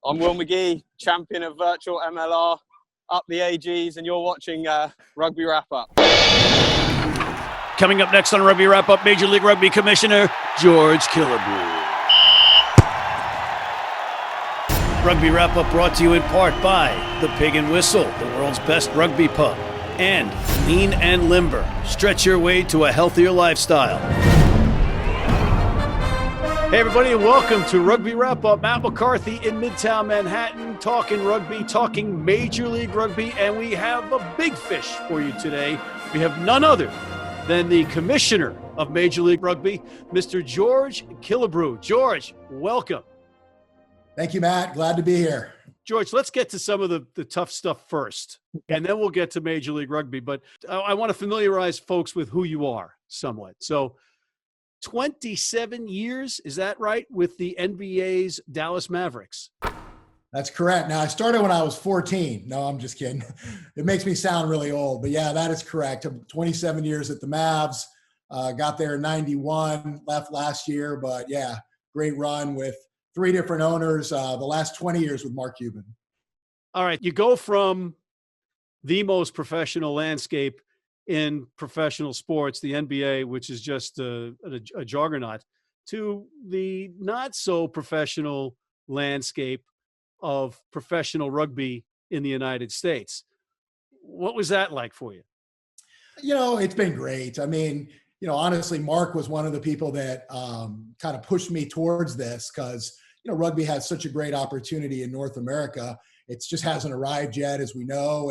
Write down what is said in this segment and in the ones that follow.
I'm Will McGee, champion of Virtual MLR, up the AGs, and you're watching Rugby Wrap Up. Coming up next on Rugby Wrap Up, Major League Rugby Commissioner George Killebrew. Rugby Wrap Up brought to you in part by The Pig and Whistle, the world's best rugby pub, and Lean and Limber. Stretch your way to a healthier lifestyle. Hey everybody, and welcome to Rugby Wrap Up. Matt McCarthy in Midtown Manhattan, talking rugby, talking Major League Rugby, and we have a big fish for you today. We have none other than the Commissioner of Major League Rugby, Mr. George Killebrew. George, welcome. Thank you, Matt. Glad to be here. George, let's get to some of the tough stuff first, and then we'll get to Major League Rugby. But I want to familiarize folks with who you are somewhat. So 27 years, is that right, with the NBA's Dallas Mavericks? That's correct. Now, I started when I was 14. No, I'm just kidding. It makes me sound really old. But, yeah, that is correct. 27 years at the Mavs. Got there in 91, left last year. But, yeah, great run with 3 different owners. The last 20 years with Mark Cuban. All right. You go from the most professional landscape in professional sports, the NBA, which is just a juggernaut, to the not so professional landscape of professional rugby in the United States. What was that like for you? You know, it's been great. I mean, you know, honestly, Mark was one of the people that kind of pushed me towards this because, you know, rugby has such a great opportunity in North America. It just hasn't arrived yet, as we know.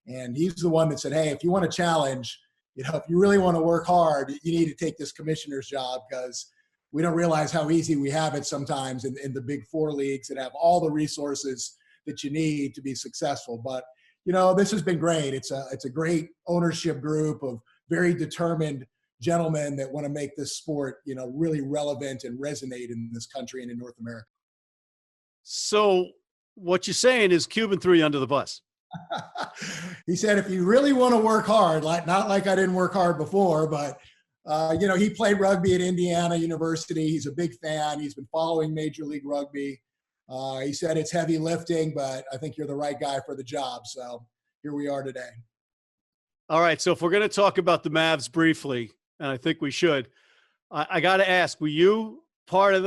And he's the one that said, hey, if you want to challenge, you know, if you really want to work hard, you need to take this commissioner's job because we don't realize how easy we have it sometimes in the big 4 leagues that have all the resources that you need to be successful. But, you know, this has been great. It's a great ownership group of very determined gentlemen that want to make this sport, you know, really relevant and resonate in this country and in North America. So what you're saying is Cuban threw you under the bus. He said, if you really want to work hard, not like I didn't work hard before, but, you know, he played rugby at Indiana University. He's a big fan. He's been following Major League Rugby. He said it's heavy lifting, but I think you're the right guy for the job. So here we are today. All right. So if we're going to talk about the Mavs briefly, and I think we should, I got to ask, were you part of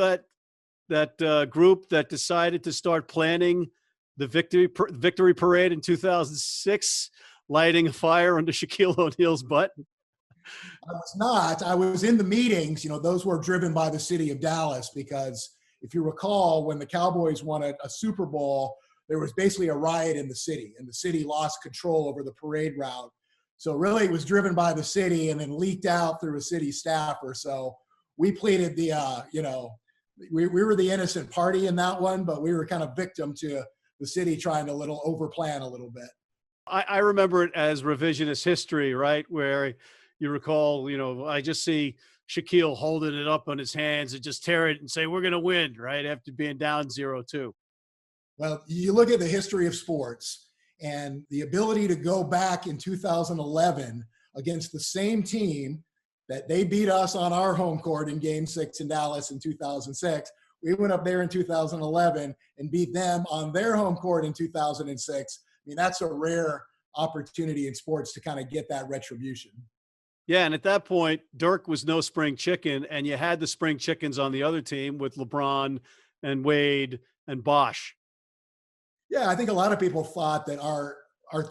that group that decided to start planning the victory parade in 2006, lighting a fire under Shaquille O'Neal's butt? I was not. I was in the meetings. You know, those were driven by the city of Dallas because if you recall, when the Cowboys won a Super Bowl, there was basically a riot in the city, and the city lost control over the parade route. So really it was driven by the city and then leaked out through a city staffer. So we pleaded you know, we were the innocent party in that one, but we were kind of victim to the city trying to overplan a little bit. I remember it as revisionist history, right? Where you recall, you know, I just see Shaquille holding it up on his hands and just tear it and say, we're going to win, right? After being down 0-2. Well, you look at the history of sports and the ability to go back in 2011 against the same team that they beat us on our home court in Game 6 in Dallas in 2006. We went up there in 2011 and beat them on their home court in 2006. I mean, that's a rare opportunity in sports to kind of get that retribution. Yeah, and at that point, Dirk was no spring chicken, and you had the spring chickens on the other team with LeBron and Wade and Bosh. Yeah, I think a lot of people thought that our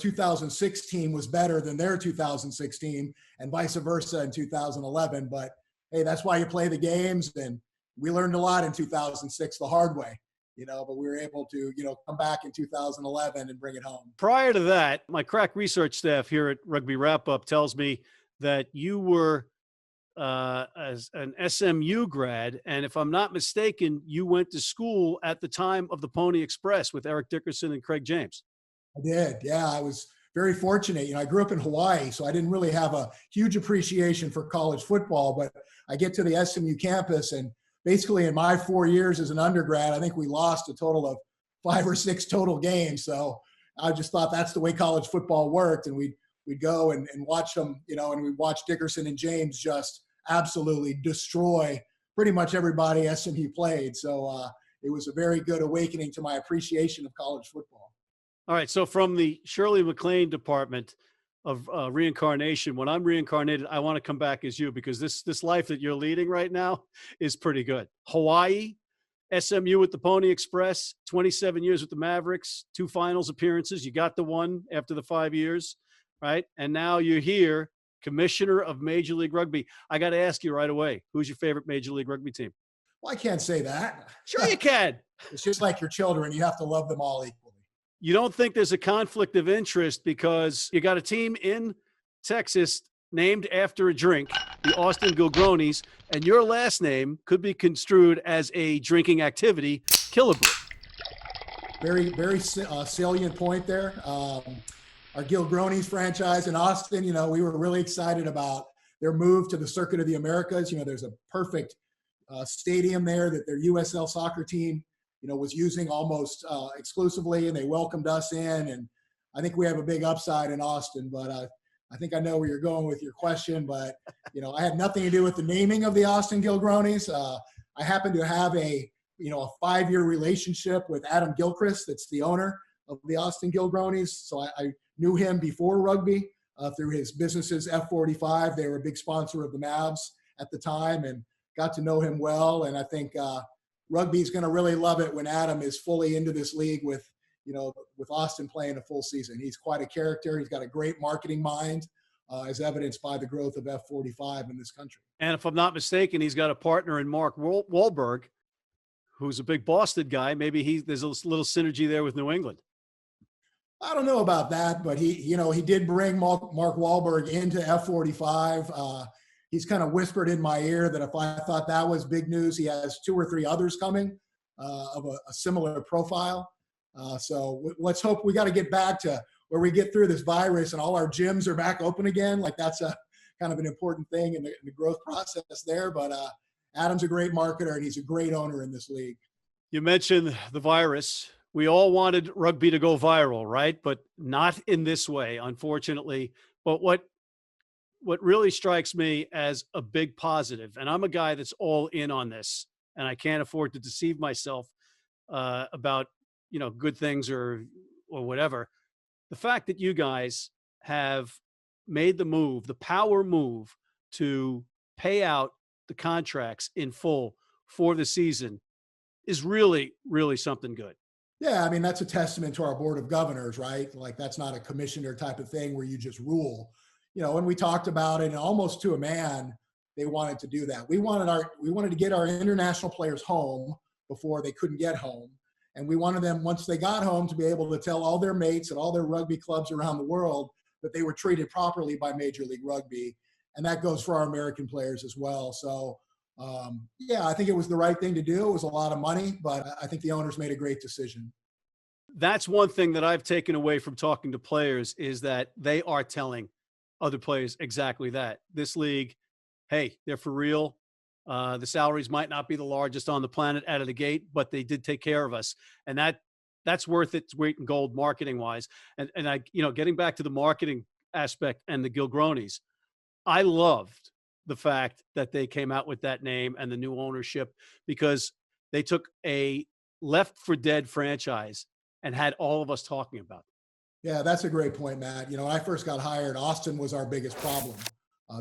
2006 team was better than their 2016 and vice versa in 2011. But, hey, that's why you play the games, and we learned a lot in 2006 the hard way, you know, but we were able to, you know, come back in 2011 and bring it home. Prior to that, my crack research staff here at Rugby Wrap Up tells me that you were as an SMU grad, and if I'm not mistaken, you went to school at the time of the Pony Express with Eric Dickerson and Craig James. I did. Yeah, I was very fortunate. You know, I grew up in Hawaii, so I didn't really have a huge appreciation for college football, but I get to the SMU campus, and basically in my 4 years as an undergrad, I think we lost a total of 5 or 6 total games. So I just thought that's the way college football worked, and we'd go and watch them, you know, and we'd watch Dickerson and James just absolutely destroy pretty much everybody SMU played. So it was a very good awakening to my appreciation of college football. All right. So from the Shirley MacLaine department of reincarnation, when I'm reincarnated, I want to come back as you, because this life that you're leading right now is pretty good. Hawaii, SMU with the Pony Express, 27 years with the Mavericks, 2 finals appearances. You got the one after the 5 years, right? And now you're here, commissioner of Major League Rugby. I got to ask you right away, who's your favorite Major League Rugby team? Well, I can't say that. Sure you can. It's just like your children. You have to love them all equally. You don't think there's a conflict of interest because you got a team in Texas named after a drink, the Austin Gilgronis, and your last name could be construed as a drinking activity, Killebrew. Very, very salient point there. Our Gilgronis franchise in Austin, we were really excited about their move to the Circuit of the Americas. There's a perfect stadium there that their USL soccer team was using almost exclusively, and they welcomed us in. And I think we have a big upside in Austin, but I think I know where you're going with your question, but I had nothing to do with the naming of the Austin Gilgronis. I happen to have a 5-year relationship with Adam Gilchrist, that's the owner of the Austin Gilgronis. So I knew him before rugby through his businesses, F45. They were a big sponsor of the Mavs at the time, and got to know him well. And I think rugby is going to really love it when Adam is fully into this league with Austin playing a full season. He's quite a character. He's got a great marketing mind, as evidenced by the growth of F45 in this country. And if I'm not mistaken, he's got a partner in Mark Wahlberg, who's a big Boston guy. Maybe there's a little synergy there with New England. I don't know about that, but he did bring Mark Wahlberg into F45. He's kind of whispered in my ear that if I thought that was big news, he has 2 or 3 others coming of a similar profile. So let's hope. We got to get back to where we get through this virus and all our gyms are back open again. Like, that's a kind of an important thing in the growth process there. But Adam's a great marketer, and he's a great owner in this league. You mentioned the virus. We all wanted rugby to go viral, right? But not in this way, unfortunately. But what really strikes me as a big positive, and I'm a guy that's all in on this, and I can't afford to deceive myself about good things or whatever. The fact that you guys have made the power move to pay out the contracts in full for the season is really, really something good. Yeah, I mean, that's a testament to our board of governors, right? Like, that's not a commissioner type of thing where you just rule. When we talked about it, and almost to a man, they wanted to do that. We wanted to get our international players home before they couldn't get home. And we wanted them, once they got home, to be able to tell all their mates at all their rugby clubs around the world that they were treated properly by Major League Rugby. And that goes for our American players as well. So, I think it was the right thing to do. It was a lot of money, but I think the owners made a great decision. That's one thing that I've taken away from talking to players, is that they are telling other players exactly that. This league, hey, they're for real. The salaries might not be the largest on the planet out of the gate, but they did take care of us. And that's worth its weight in gold marketing wise. And I, getting back to the marketing aspect and the Gilgronis, I loved the fact that they came out with that name and the new ownership, because they took a left for dead franchise and had all of us talking about it. Yeah, that's a great point, Matt. When I first got hired, Austin was our biggest problem.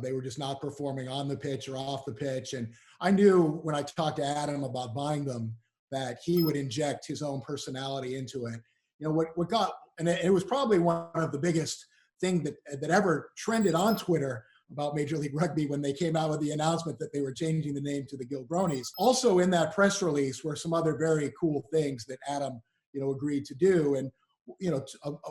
They were just not performing on the pitch or off the pitch. And I knew when I talked to Adam about buying them that he would inject his own personality into it. What got, and it was probably one of the biggest thing that ever trended on Twitter about Major League Rugby when they came out with the announcement that they were changing the name to the Gilgronis. Also in that press release were some other very cool things that Adam, agreed to do. And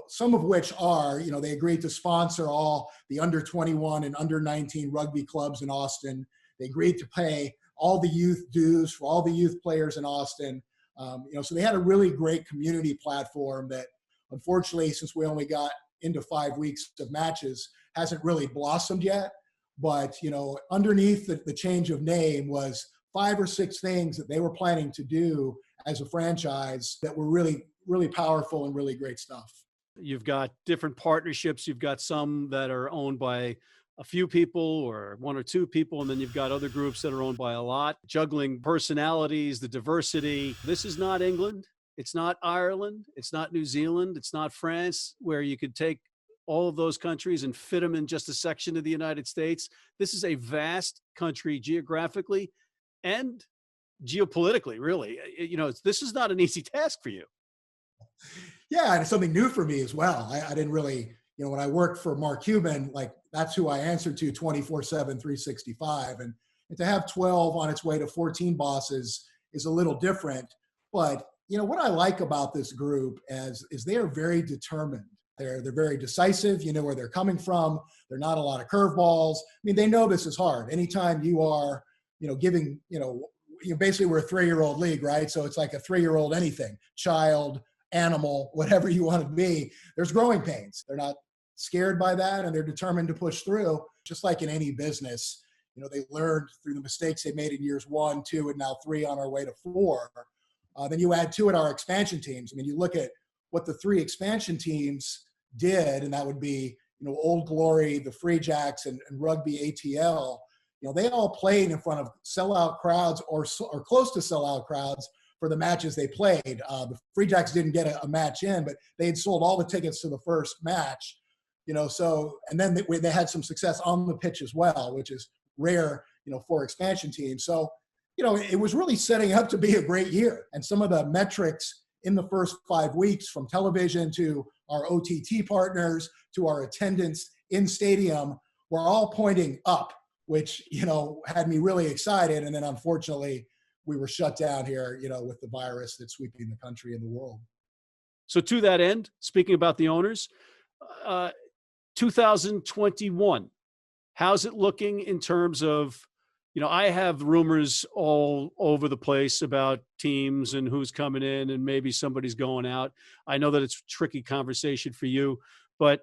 some of which are, they agreed to sponsor all the under 21 and under 19 rugby clubs in Austin. They agreed to pay all the youth dues for all the youth players in Austin. So they had a really great community platform that, unfortunately, since we only got into 5 weeks of matches, hasn't really blossomed yet. But, underneath the change of name was 5 or 6 things that they were planning to do as a franchise that were really, really powerful and really great stuff. You've got different partnerships. You've got some that are owned by a few people or one or two people, and then you've got other groups that are owned by a lot, juggling personalities, the diversity. This is not England. It's not Ireland. It's not New Zealand. It's not France, where you could take all of those countries and fit them in just a section of the United States. This is a vast country geographically and geopolitically, really. This is not an easy task for you. Yeah, and it's something new for me as well. I didn't really, when I worked for Mark Cuban, like that's who I answered to 24/7, 365. And to have 12 on its way to 14 bosses is a little different. But, what I like about this group is they are very determined. They're very decisive. You know where they're coming from. They're not a lot of curveballs. I mean, they know this is hard. Anytime you are, giving, basically we're a 3-year-old league, right? So it's like a 3-year-old anything, child, animal, whatever you want to be, there's growing pains. They're not scared by that, and they're determined to push through. Just like in any business, they learned through the mistakes they made in years 1, 2, and now 3 on our way to 4. Then you add to it our expansion teams. I mean, you look at what the 3 expansion teams did, and that would be, Old Glory, the Free Jacks, and Rugby ATL. They all played in front of sellout crowds or close to sellout crowds for the matches they played. The Free Jacks didn't get a match in, but they had sold all the tickets to the first match, and then they had some success on the pitch as well, which is rare, for expansion teams. So, it was really setting up to be a great year. And some of the metrics in the first 5 weeks, from television to our OTT partners to our attendance in stadium, were all pointing up, which, had me really excited. And then unfortunately, we were shut down here, with the virus that's sweeping the country and the world. So to that end, speaking about the owners, 2021, how's it looking in terms of, I have rumors all over the place about teams and who's coming in and maybe somebody's going out. I know that it's a tricky conversation for you, but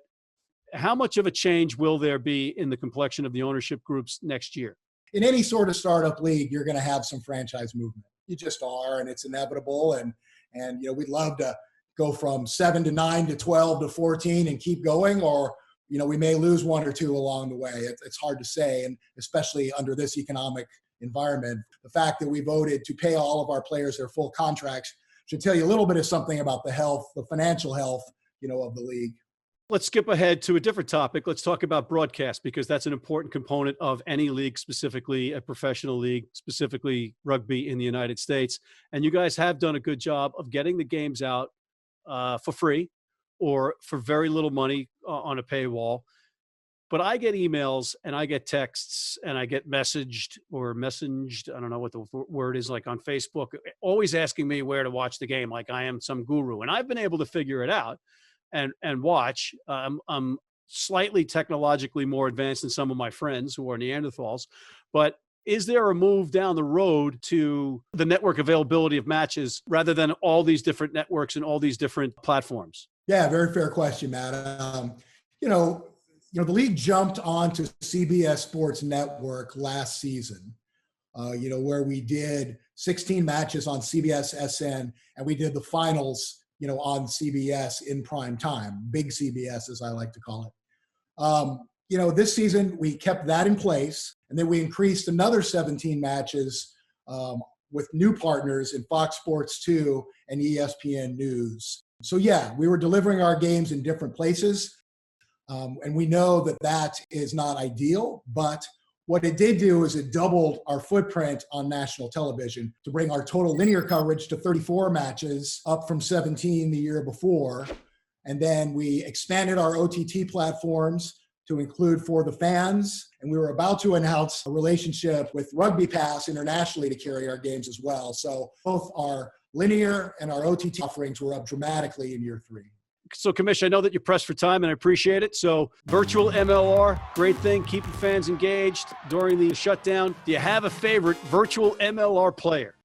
how much of a change will there be in the complexion of the ownership groups next year? In any sort of startup league, you're going to have some franchise movement. You just are, and it's inevitable. And we'd love to go from 7 to 9 to 12 to 14 and keep going, or we may lose 1 or 2 along the way. It's hard to say, and especially under this economic environment. The fact that we voted to pay all of our players their full contracts should tell you a little bit of something about the financial health, of the league. Let's skip ahead to a different topic. Let's talk about broadcast, because that's an important component of any league, specifically a professional league, specifically rugby in the United States. And you guys have done a good job of getting the games out for free or for very little money on a paywall. But I get emails and I get texts and I get messaged. I don't know what the word is, like on Facebook, always asking me where to watch the game, like I am some guru. And I've been able to figure it out and watch. I'm slightly technologically more advanced than some of my friends who are Neanderthals. But is there a move down the road to the network availability of matches rather than all these different networks and all these different platforms? Yeah, very fair question, Matt. The league jumped onto CBS Sports Network last season, where we did 16 matches on CBS SN, and we did the finals, on CBS in prime time, big CBS, as I like to call it. This season we kept that in place, and then we increased another 17 matches with new partners in Fox Sports 2 and ESPN News. So yeah, we were delivering our games in different places. And we know that is not ideal, but what it did do is it doubled our footprint on national television to bring our total linear coverage to 34 matches, up from 17 the year before. And then we expanded our OTT platforms to include For the Fans. And we were about to announce a relationship with Rugby Pass internationally to carry our games as well. So both our linear and our OTT offerings were up dramatically in year 3. So, Commish, I know that you're pressed for time, and I appreciate it. So, virtual MLR, great thing, keeping fans engaged during the shutdown. Do you have a favorite virtual MLR player?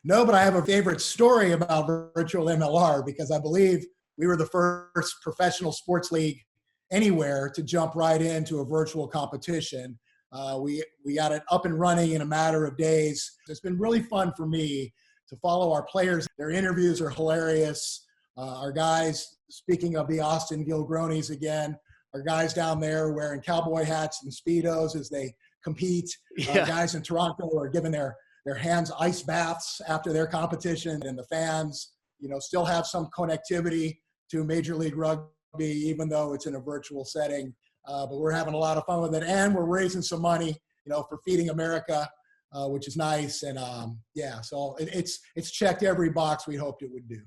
No, but I have a favorite story about virtual MLR, because I believe we were the first professional sports league anywhere to jump right into a virtual competition. We got it up and running in a matter of days. It's been really fun for me to follow our players. Their interviews are hilarious. Our guys, speaking of the Austin Gilgronis again, our guys down there wearing cowboy hats and Speedos as they compete. Yeah. Guys in Toronto are giving their hands ice baths after their competition, and the fans, still have some connectivity to Major League Rugby, even though it's in a virtual setting. But we're having a lot of fun with it, and we're raising some money, for Feeding America, which is nice. And so it's checked every box we hoped it would do.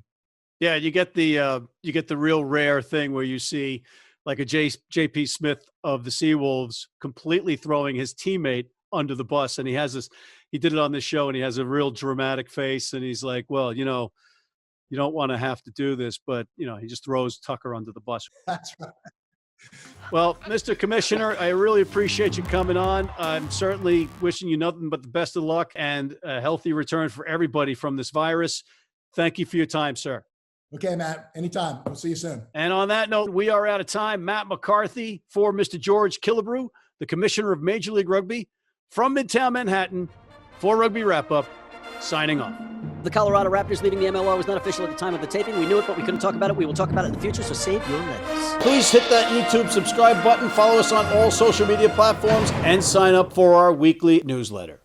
Yeah, you get the real rare thing where you see like a J.P. Smith of the Seawolves completely throwing his teammate under the bus, and he did it on this show, and he has a real dramatic face, and he's like, well, you don't want to have to do this, but he just throws Tucker under the bus. That's right. Well, Mr. Commissioner, I really appreciate you coming on. I'm certainly wishing you nothing but the best of luck and a healthy return for everybody from this virus. Thank you for your time, sir. Okay, Matt. Anytime. We'll see you soon. And on that note, we are out of time. Matt McCarthy for Mr. George Killebrew, the Commissioner of Major League Rugby, from Midtown Manhattan for Rugby Wrap Up, signing off. The Colorado Raptors leaving the MLR was not official at the time of the taping. We knew it, but we couldn't talk about it. We will talk about it in the future, so save your letters. Please hit that YouTube subscribe button, follow us on all social media platforms, and sign up for our weekly newsletter.